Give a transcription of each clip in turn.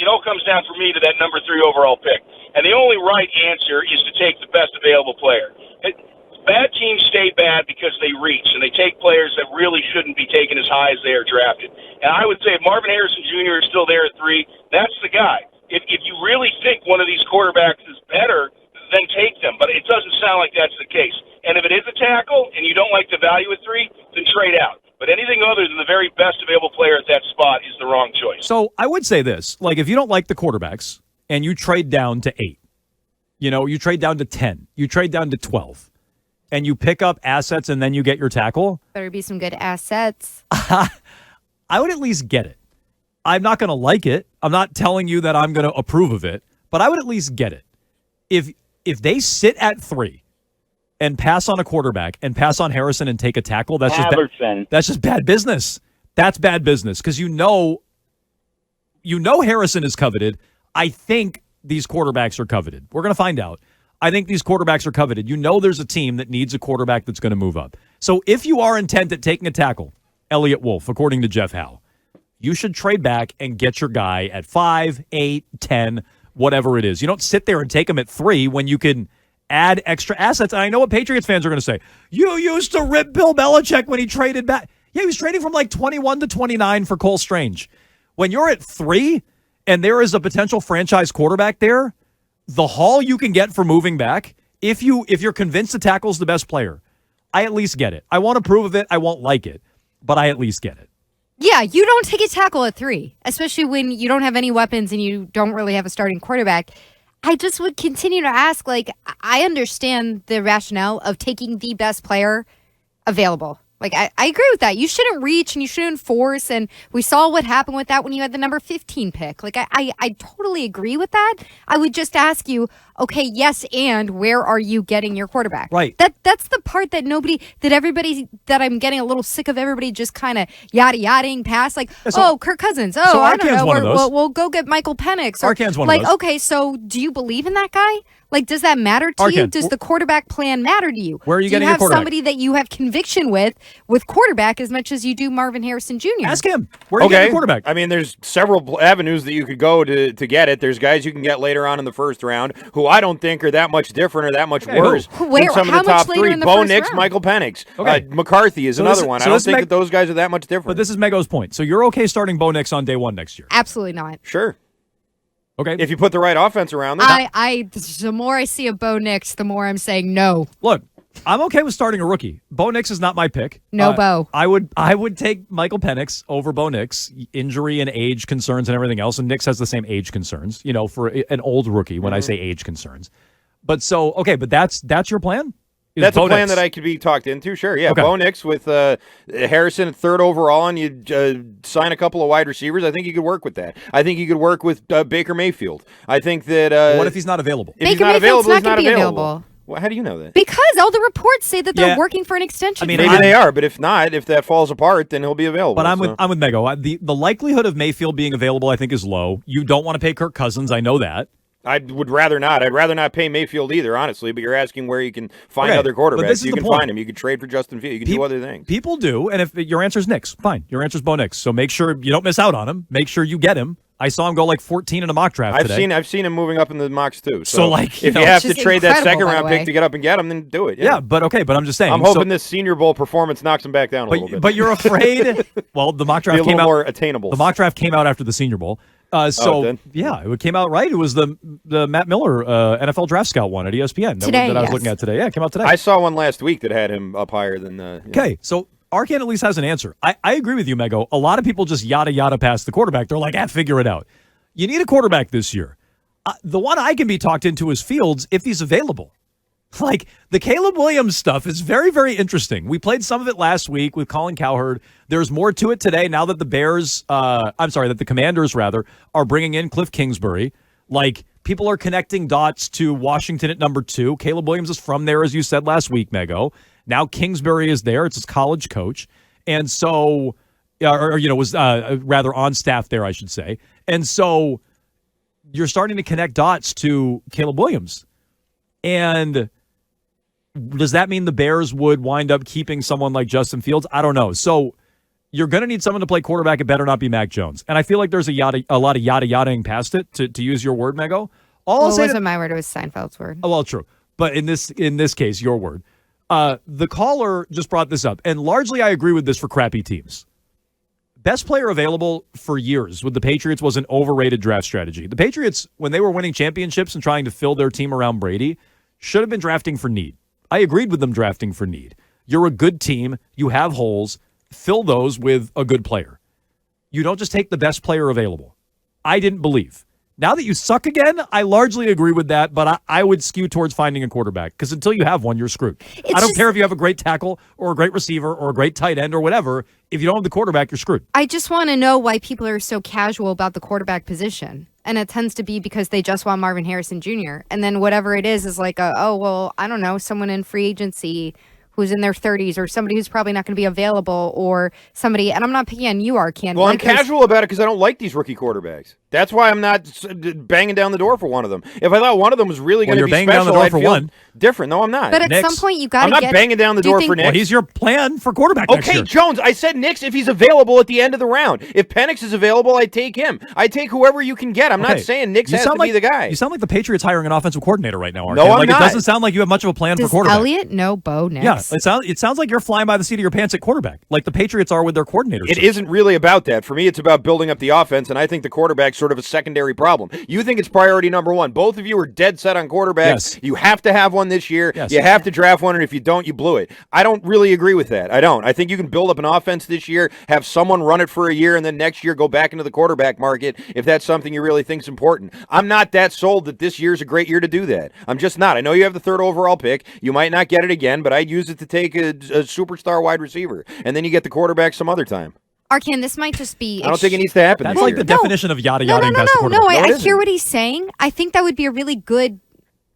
it all comes down for me to that number 3 overall pick. And the only right answer is to take the best available player. Bad teams stay bad because they reach, and they take players that really shouldn't be taken as high as they are drafted. And I would say if Marvin Harrison Jr. is still there at 3, that's the guy. If you really think one of these quarterbacks is better, then take them. But it doesn't sound like that's the case. And if it is a tackle and you don't like the value at 3, then trade out. But anything other than the very best available player at that spot is the wrong choice. So I would say this, like if you don't like the quarterbacks and you trade down to 8, you trade down to 10, you trade down to 12, and you pick up assets and then you get your tackle. Better be some good assets. I would at least get it. I'm not going to like it. I'm not telling you that I'm going to approve of it, but I would at least get it. If they sit at 3 and pass on a quarterback and pass on Harrison and take a tackle, that's just bad business. That's bad business because you know Harrison is coveted. I think these quarterbacks are coveted. We're going to find out. I think these quarterbacks are coveted. You know there's a team that needs a quarterback that's going to move up. So if you are intent at taking a tackle, Elliott Wolf, according to Jeff Howe, you should trade back and get your guy at 5, 8, 10, whatever it is. You don't sit there and take him at 3 when you can add extra assets. And I know what Patriots fans are going to say. You used to rip Bill Belichick when he traded back. Yeah, he was trading from like 21 to 29 for Cole Strange. When you're at 3 and there is a potential franchise quarterback there, the haul you can get for moving back, if you're convinced the tackle's the best player, I at least get it. I won't approve of it. I won't like it, but I at least get it. Yeah, you don't take a tackle at 3, especially when you don't have any weapons and you don't really have a starting quarterback. I just would continue to ask, I understand the rationale of taking the best player available. I agree with that. You shouldn't reach and you shouldn't force, and we saw what happened with that when you had the number 15 pick. I totally agree with that. I would just ask you, okay, yes, and where are you getting your quarterback? Right. That's the part that I'm getting a little sick of everybody just kind of yada-yadaing past, Kirk Cousins. Oh, I don't know. We'll go get Michael Penix. Arcan's one of those. Okay, so do you believe in that guy? Does that matter to you? Does the quarterback plan matter to you? Where are you getting your quarterback? Do you have somebody that you have conviction with quarterback as much as you do Marvin Harrison Jr.? Ask him. Where are you getting your quarterback? I mean, there's several avenues that you could go to get it. There's guys you can get later on in the first round who I don't think are that much different or that much worse than some of the top 3. Bo Nix, Michael Penix. Okay. McCarthy is another one. I don't think that those guys are that much different. But this is Mego's point. So you're okay starting Bo Nix on day 1 next year? Absolutely not. Sure. Okay. If you put the right offense around them. The more I see of Bo Nix, the more I'm saying no. Look, I'm okay with starting a rookie. Bo Nix is not my pick. No, Bo. I would take Michael Penix over Bo Nix, injury and age concerns and everything else, and Nix has the same age concerns, for an old rookie when I say age concerns. But but that's your plan? That's a plan that I could be talked into, sure. Yeah, okay. Bo Nix with Harrison at 3rd overall, and you sign a couple of wide receivers. I think you could work with that. I think you could work with Baker Mayfield. I think that... what if he's not available? If Baker Mayfield's not going to be available. Well, how do you know that? Because all the reports say that they're working for an extension. I mean, maybe they are, but if not, if that falls apart, then he'll be available. But I'm with Mego. The likelihood of Mayfield being available, I think, is low. You don't want to pay Kirk Cousins. I know that. I would rather not. I'd rather not pay Mayfield either, honestly, but you're asking where you can find other quarterbacks. You can find him. You can trade for Justin Fields. You can do other things. People do, and if your answer is Nix, fine. Your answer is Bo Nix. So make sure you don't miss out on him. Make sure you get him. I saw him go 14 in a mock draft today. I've seen him moving up in the mocks too. So if you have to trade that second-round pick to get up and get him, then do it. Yeah, but I'm just saying. I'm hoping this Senior Bowl performance knocks him back down a little bit. But you're afraid. Well, the mock draft came out more attainable. The mock draft came out after the Senior Bowl. It came out right. It was the Matt Miller NFL Draft Scout one at ESPN that I was looking at today. Yeah, it came out today. I saw one last week that had him up higher than. Okay, so Arcan at least has an answer. I agree with you, Mego. A lot of people just yada past the quarterback. They're like, figure it out. You need a quarterback this year. The one I can be talked into is Fields if he's available. The Caleb Williams stuff is very, very interesting. We played some of it last week with Colin Cowherd. There's more to it today now that that the Commanders, are bringing in Cliff Kingsbury. People are connecting dots to Washington at number 2. Caleb Williams is from there, as you said last week, Mego. Now Kingsbury is there. It's his college coach. And so, was rather on staff there, I should say. And so you're starting to connect dots to Caleb Williams. And does that mean the Bears would wind up keeping someone like Justin Fields? I don't know. So you're going to need someone to play quarterback. It better not be Mac Jones. And I feel like there's a lot of yada-yadaing past it, to use your word, Mego. Well, it wasn't my word. It was Seinfeld's word. Oh, well, true. But in this case, your word. The caller just brought this up, and largely I agree with this for crappy teams. Best player available for years with the Patriots was an overrated draft strategy. The Patriots, when they were winning championships and trying to fill their team around Brady, should have been drafting for need. I agreed with them drafting for need. You're a good team. You have holes. Fill those with a good player. You don't just take the best player available. I didn't believe. Now that you suck again, I largely agree with that, but I would skew towards finding a quarterback because until you have one, you're screwed. I don't care if you have a great tackle or a great receiver or a great tight end or whatever. If you don't have the quarterback, you're screwed. I just want to know why people are so casual about the quarterback position. And it tends to be because they just want Marvin Harrison Jr. And then whatever it is like, I don't know, someone in free agency who's in their 30s or somebody who's probably not going to be available or somebody, and I'm not picking on you, Arcan. Well, I'm casual about it because I don't like these rookie quarterbacks. That's why I'm not banging down the door for one of them. If I thought one of them was really going to be special, I'd feel different. No, I'm not. But at some point, you got to get... I'm not banging down the door for Nix. Well, he's your plan for quarterback next year. Okay, Jones, I said Nix if he's available at the end of the round. If Penix is available, I'd take him. I'd take whoever you can get. I'm not saying Nix has to be the guy. You sound like the Patriots hiring an offensive coordinator right now, Arcan. No, I'm not. It doesn't sound like you have much of a plan for quarterback. Elliott? No, Bo, Nix. Yeah, it sounds like you're flying by the seat of your pants at quarterback, like the Patriots are with their coordinators. It isn't really about that. For me, it's about building up the offense, and I think the quarterback's sort of a secondary problem. You think it's priority number one. Both of you are dead set on quarterbacks. Yes. You have to have one this year. Yes. You have to draft one, and if you don't, you blew it. I don't really agree with that. I don't. I think you can build up an offense this year, have someone run it for a year, and then next year go back into the quarterback market if that's something you really think is important. I'm not that sold that this year's a great year to do that. I'm just not. I know you have the 3rd overall pick. You might not get it again, but I'd use it to take a superstar wide receiver, and then you get the quarterback some other time. Arcan, this might just be... I don't think it needs to happen. That's like the definition of yada-yada past the quarterback. I hear what he's saying. I think that would be a really good...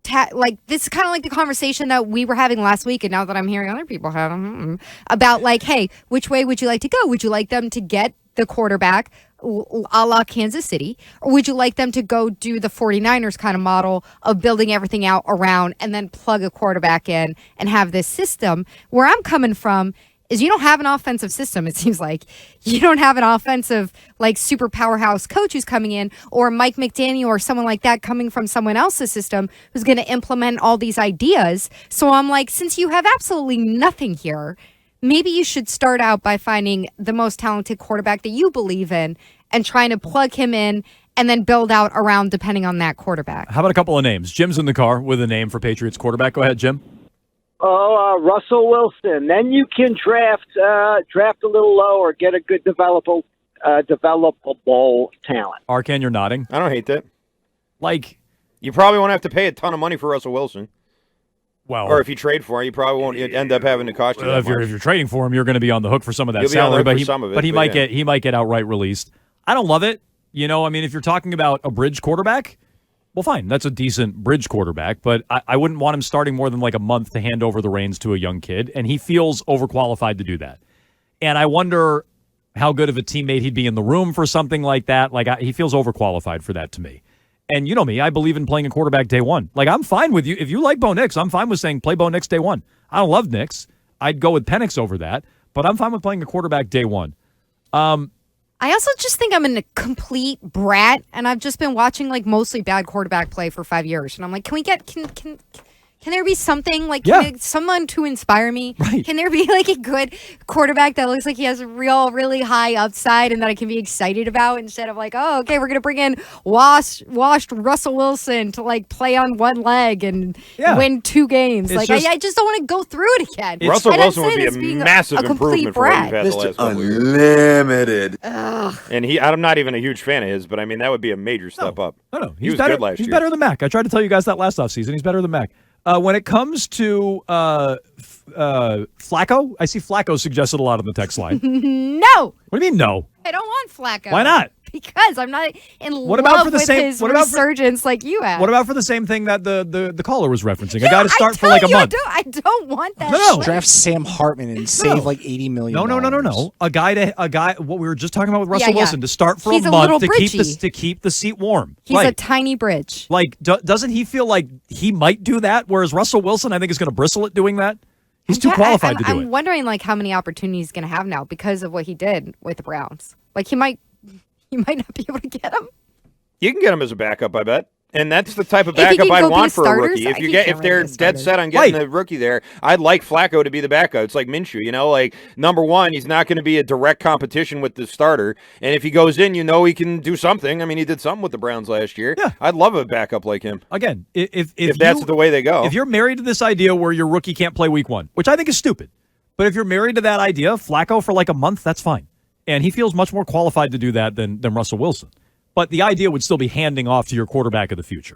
this is kind of like the conversation that we were having last week, and now that I'm hearing other people have them, about like, hey, which way would you like to go? Would you like them to get the quarterback a la Kansas City, or would you like them to go do the 49ers kind of model of building everything out around and then plug a quarterback in and have this system? Where I'm coming from is you don't have an offensive system, it seems like. You don't have an offensive, like, super powerhouse coach who's coming in, or Mike McDaniel or someone like that coming from someone else's system who's going to implement all these ideas. So I'm like, since you have absolutely nothing here, maybe you should start out by finding the most talented quarterback that you believe in and trying to plug him in and then build out around depending on that quarterback. How about a couple of names? Jim's in the car with a name for Patriots quarterback. Go ahead, Jim. Russell Wilson. Then you can draft a little lower, get a good developable talent. Arcan, you're nodding. I don't hate that. Like, you probably won't have to pay a ton of money for Russell Wilson. Well, or if you trade for him, you probably won't end up having to cost you that if you're trading for him, you're going to be on the hook for some of that You'll salary. But he might get outright released. I don't love it. You know, I mean, if you're talking about a bridge quarterback, well, fine. That's a decent bridge quarterback, but I wouldn't want him starting more than like a month to hand over the reins to a young kid, and he feels overqualified to do that. And I wonder how good of a teammate he'd be in the room for something like that. Like, he feels overqualified for that to me. And you know me, I believe in playing a quarterback day one. Like, I'm fine with you. If you like Bo Nix, I'm fine with saying play Bo Nix day one. I don't love Nix. I'd go with Penix over that, but I'm fine with playing a quarterback day one. I also just think I'm a complete brat, and I've just been watching like mostly bad quarterback play for 5 years, and I'm like, can there be something like someone to inspire me? Right. Can there be like a good quarterback that looks like he has a really high upside and that I can be excited about instead of like, oh, okay, we're gonna bring in washed Russell Wilson to like play on one leg and win 2 games. It's I just don't want to go through it again. Russell Wilson would be a massive improvement for what we've had the last couple of years. Unlimited. And I'm not even a huge fan of his, but I mean that would be a major step up. No, he was better, good last year. He's better than Mac. I tried to tell you guys that last offseason. He's better than Mac. When it comes to Flacco, I see Flacco suggested a lot on the text line. No. What do you mean no? I don't want Flacco. Why not? Because I'm not in love with his resurgence like you have. What about for the same thing that the caller was referencing? A guy to start for like a month. I don't want that. No. Draft Sam Hartman and save like $80 million. No. A guy. What we were just talking about with Russell Wilson to start for He's a month to keep the seat warm. He's a tiny bridge. Like, doesn't he feel like he might do that? Whereas Russell Wilson, I think, is going to bristle at doing that. He's too qualified to do I'm it. wondering like how many opportunities he's going to have now because of what he did with the Browns. Like he might not be able to get him. You can get him as a backup, I bet. And that's the type of If he backup can I'd go be want a for a starter, rookie. I If think you get he if can they're really be a dead starter. set on getting Right. the rookie there, I'd like Flacco to be the backup. It's like Minshew, you know, like number one, he's not going to be a direct competition with the starter. And if he goes in, you know he can do something. I mean, he did something with the Browns last year. Yeah. I'd love a backup like him. Again, if that's the way they go. If you're married to this idea where your rookie can't play week 1, which I think is stupid, but if you're married to that idea, Flacco for like a month, that's fine. And he feels much more qualified to do that than Russell Wilson. But the idea would still be handing off to your quarterback of the future.